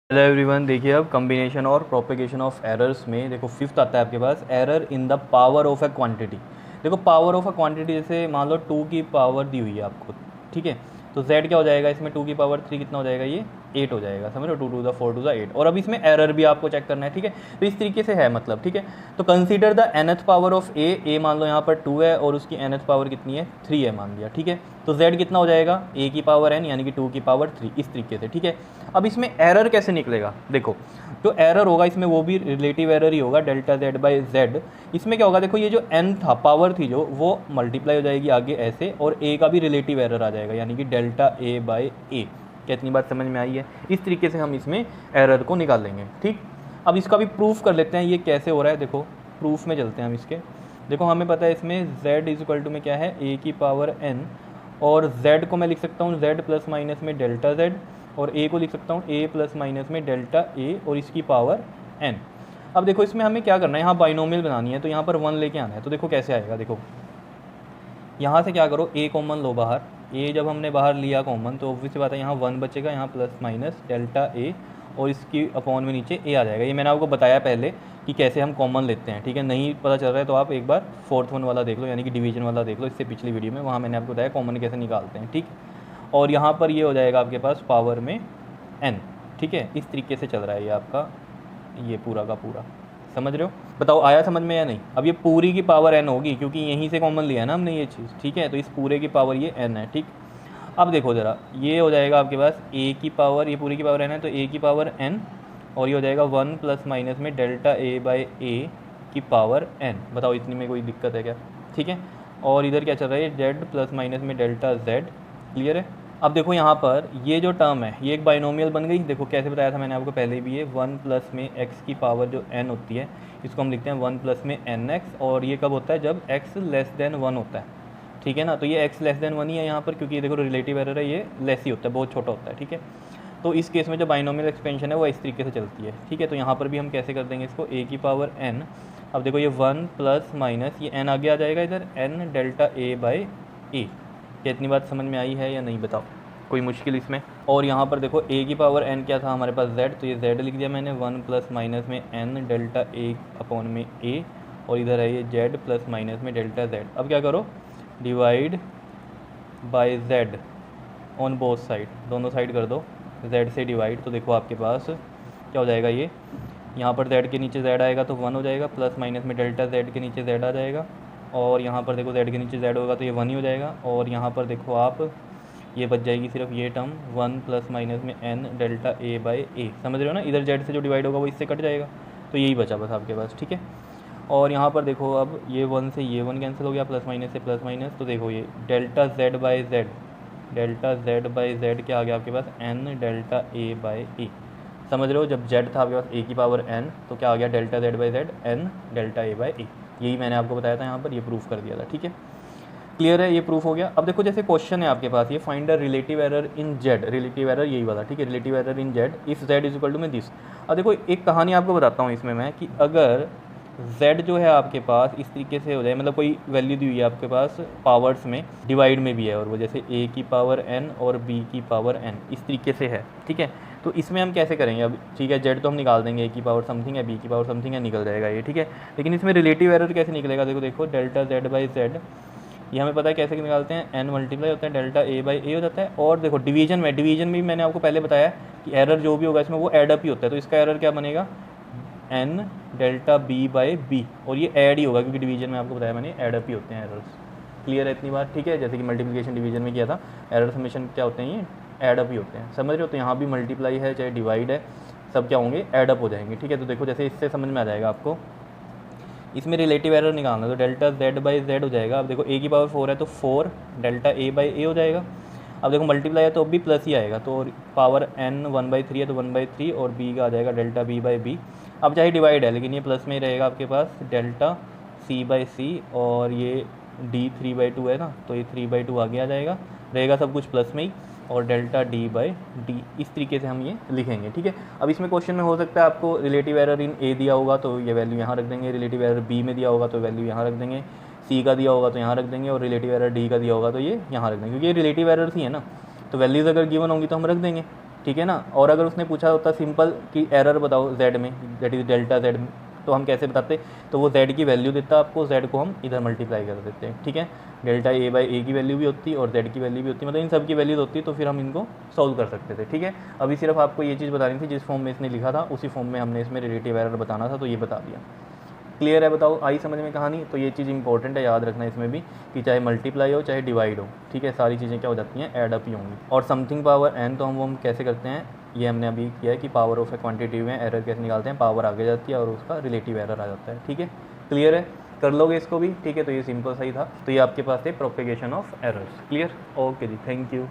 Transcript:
Hello everyone, देखिए अब combination और प्रोपेगेशन ऑफ एरर्स में देखो फिफ्थ आता है आपके पास, error in the power of a quantity. देखो पावर ऑफ अ क्वांटिटी, जैसे मान लो 2 की पावर दी हुई है आपको, ठीक है। तो z क्या हो जाएगा इसमें, 2 की पावर 3 कितना हो जाएगा, ये 8 हो जाएगा, समझ रहे हो, 2 टू द 4 टू द 8। और अब इसमें एरर भी आपको चेक करना है, ठीक है। तो इस तरीके से है मतलब, ठीक है। तो consider the nth power of a मान लो यहाँ पर 2 है और उसकी nth पावर कितनी है, 3 है मान लिया, ठीक है। तो z कितना हो जाएगा, a की पावर n यानी कि 2 की पावर 3, इस तरीके से, ठीक है। अब इसमें एरर कैसे निकलेगा, देखो जो एरर होगा इसमें वो भी रिलेटिव एरर ही होगा, डेल्टा जेड बाई जेड। इसमें क्या होगा, देखो ये जो n था पावर थी जो, वो मल्टीप्लाई हो जाएगी आगे ऐसे, और a का भी रिलेटिव एरर आ जाएगा यानी कि डेल्टा a बाई ए। कितनी बात समझ में आई है, इस तरीके से हम इसमें एरर को निकाल लेंगे, ठीक। अब इसका भी प्रूफ कर लेते हैं ये कैसे हो रहा है, देखो प्रूफ में चलते हैं हम इसके। देखो हमें पता है इसमें z इज इक्वल टू में क्या है, a की पावर n, और z को मैं लिख सकता हूँ z प्लस माइनस में डेल्टा z, और a को लिख सकता हूँ a प्लस माइनस में डेल्टा a और इसकी पावर n। अब देखो इसमें हमें क्या करना है, यहाँ बाइनोमियल बनानी है, तो यहाँ पर 1 लेके आना है। तो देखो कैसे आएगा, देखो यहाँ से क्या करो, a कॉमन लो बाहर, a जब हमने बाहर लिया कॉमन तो ऑब्वियस बात है यहाँ 1 बचेगा, यहाँ प्लस माइनस डेल्टा a और इसकी अपॉन में नीचे a आ जाएगा। ये मैंने आपको बताया पहले कि कैसे हम कॉमन लेते हैं, ठीक है। नहीं पता चल रहा है तो आप एक बार फोर्थ वन वाला देख लो, यानी कि डिवीजन वाला देख लो, इससे पिछली वीडियो में, वहाँ मैंने आपको बताया कॉमन कैसे निकालते हैं, ठीक। और यहाँ पर ये हो जाएगा आपके पास पावर में n, ठीक है। इस तरीके से चल रहा है ये आपका, ये पूरा का पूरा, समझ रहे हो। बताओ आया समझ में या नहीं। अब ये पूरी की पावर n होगी क्योंकि यहीं से कॉमन लिया है ना हमने ये चीज़, ठीक है। तो इस पूरे की पावर ये n है, ठीक। अब देखो ज़रा, ये हो जाएगा आपके पास a की पावर, ये पूरी की पावर n है तो a की पावर n, और ये हो जाएगा 1 प्लस माइनस में डेल्टा a बाई ए की पावर n। बताओ इतनी में कोई दिक्कत है क्या, ठीक है। और इधर क्या चल रहा है, z प्लस माइनस में डेल्टा z, क्लियर है। अब देखो यहाँ पर ये जो टर्म है ये एक बाइनोमियल बन गई। देखो कैसे बताया था मैंने आपको पहले भी, ये 1 प्लस में x की पावर जो n होती है, इसको हम लिखते हैं 1 प्लस में nx, और ये कब होता है, जब x लेस देन 1 होता है, ठीक है ना। तो ये x लेस देन 1 ही है यहाँ पर, क्योंकि ये देखो रिलेटिव एरर है, ये लेस ही होता है, बहुत छोटा होता है, ठीक है। तो इस केस में जो बाइनोमियल एक्सपेंशन है वो इस तरीके से चलती है, ठीक है। तो यहाँ पर भी हम कैसे कर देंगे इसको, a की पावर n। अब देखो ये 1 प्लस माइनस ये n आगे आ जाएगा इधर, n डेल्टा a बाई ए। क्या इतनी बात समझ में आई है या नहीं, बताओ कोई मुश्किल इसमें। और यहाँ पर देखो a की पावर n क्या था हमारे पास, z, तो ये z लिख दिया मैंने, 1 प्लस माइनस में n डेल्टा a अपॉन में a, और इधर है ये z प्लस माइनस में डेल्टा z। अब क्या करो, divide by z on both side, दोनों साइड कर दो z से डिवाइड। तो देखो आपके पास क्या हो जाएगा, ये यहाँ पर z के नीचे z आएगा तो 1 हो जाएगा, प्लस माइनस में डेल्टा z के नीचे z आ जाएगा, और यहाँ पर देखो z के नीचे z होगा तो ये 1 ही हो जाएगा। और यहाँ पर देखो आप, ये बच जाएगी सिर्फ ये टर्म 1 प्लस माइनस में n delta a by A, समझ रहे हो ना। इधर z से जो डिवाइड होगा वो इससे कट जाएगा, तो यही बचा बस आपके पास, ठीक है। और यहाँ पर देखो अब ये 1 से ये 1 कैंसिल हो गया, प्लस माइनस से प्लस माइनस, तो देखो ये delta z by Z, delta z by Z क्या आ गया आपके पास, n delta a by A. समझ रहे हो, जब z था आपके पास a की पावर n, तो क्या आ गया delta z by Z, n delta a by A. यही मैंने आपको बताया था यहाँ पर, ये प्रूफ कर दिया था, ठीक है। क्लियर है, ये प्रूफ हो गया। अब देखो जैसे क्वेश्चन है आपके पास, ये find the relative error in z, relative error यही वाला, ठीक है, relative error in z if z is equal to में दिस। अब देखो एक कहानी आपको बताता हूँ इसमें मैं, कि अगर z जो है आपके पास इस तरीके से हो जाए, मतलब कोई वैल्यू दी हुई है आपके पास पावर्स में, डिवाइड में भी है, और वो जैसे a की पावर n और b की पावर n इस तरीके से है, ठीक है। तो इसमें हम कैसे करेंगे, अब ठीक है z तो हम निकाल देंगे, a की पावर समथिंग है, b की पावर समथिंग है, निकल जाएगा ये, ठीक है। लेकिन इसमें रिलेटिव एरर कैसे निकलेगा, देखो देखो डेल्टा z बाई जेड, ये हमें पता है कैसे निकालते हैं, n मल्टीप्लाई होता है डेल्टा a बाई ए हो जाता है। और देखो डिवीजन में भी मैंने आपको पहले बताया कि एरर जो भी होगा इसमें वो एड अप ही होता है, तो इसका एरर क्या बनेगा, n delta b by b, और ये ऐड ही होगा क्योंकि डिवीजन में आपको बताया मैंने ऐड अप ही होते हैं एरर्स। क्लियर है इतनी बात, ठीक है। जैसे कि मल्टीप्लिकेशन डिवीजन में किया था, एरर समेशन क्या होते हैं, ये ऐड अप ही होते हैं, समझ रहे हो। तो यहाँ भी मल्टीप्लाई है चाहे डिवाइड है, सब क्या होंगे, ऐड अप हो जाएंगे, ठीक है। तो देखो जैसे इससे समझ में आ जाएगा आपको, इसमें रिलेटिव एरर निकालना, तो डेल्टा z बाई जेड हो जाएगा। अब देखो a की पावर 4 है तो 4 डेल्टा a बाई ए हो जाएगा। अब देखो मल्टीप्लाई है तो अब भी प्लस ही आएगा, तो पावर n 1/3 है तो 1/3, और b का आ जाएगा डेल्टा b बाई बी। अब चाहे डिवाइड है लेकिन ये प्लस में ही रहेगा आपके पास, डेल्टा c बाई सी, और ये d 3/2 है ना, तो ये 3/2 आगे आ जाएगा, रहेगा सब कुछ प्लस में ही, और डेल्टा डी बाई डी, इस तरीके से हम ये लिखेंगे, ठीक है। अब इसमें क्वेश्चन में हो सकता है आपको रिलेटिव एरर इन ए दिया होगा तो ये वैल्यू यहाँ रख देंगे, रिलेटिव एरर बी में दिया होगा तो वैल्यू यहाँ रख देंगे, सी का दिया होगा तो यहाँ रख देंगे, और रिलेटिव एरर डी का दिया होगा तो ये यहाँ रख देंगे, क्योंकि ये रिलेटिव एरर्स ही है ना, तो वैल्यूज़ अगर गिवन होंगी तो हम रख देंगे, ठीक है ना। और अगर उसने पूछा होता सिंपल कि एरर बताओ z में, दैट इज़ डेल्टा z में, तो हम कैसे बताते, तो वो z की वैल्यू देता आपको, z को हम इधर मल्टीप्लाई कर देते हैं, ठीक है। डेल्टा a बाई ए की वैल्यू भी होती है और z की वैल्यू भी होती है, मतलब इन सब की वैल्यूज होती है, तो फिर हम इनको सॉल्व कर सकते थे, ठीक है। अभी सिर्फ आपको ये चीज़ बतानी थी, जिस फॉर्म में इसने लिखा था उसी फॉर्म में हमने इसमें रिलेटिव एरर बताना था, तो ये बता दिया। क्लियर है, बताओ आई समझ में कहानी। तो ये चीज़ इंपॉर्टेंट है, याद रखना इसमें भी कि चाहे मल्टीप्लाई हो चाहे डिवाइड हो, ठीक है, सारी चीज़ें क्या हो जाती हैं, ऐड अप ही होंगी। और समथिंग पावर n, तो हम कैसे करते हैं, ये हमने अभी किया है कि पावर ऑफ ए क्वांटिटी में एरर कैसे निकालते हैं, पावर आगे जाती है और उसका रिलेटिव एरर आ जाता है, ठीक है। क्लियर है, कर लोगे इसको भी, ठीक है। तो ये सिंपल सही था। तो ये आपके पास है propagation of errors. Clear, okay ji, thank you.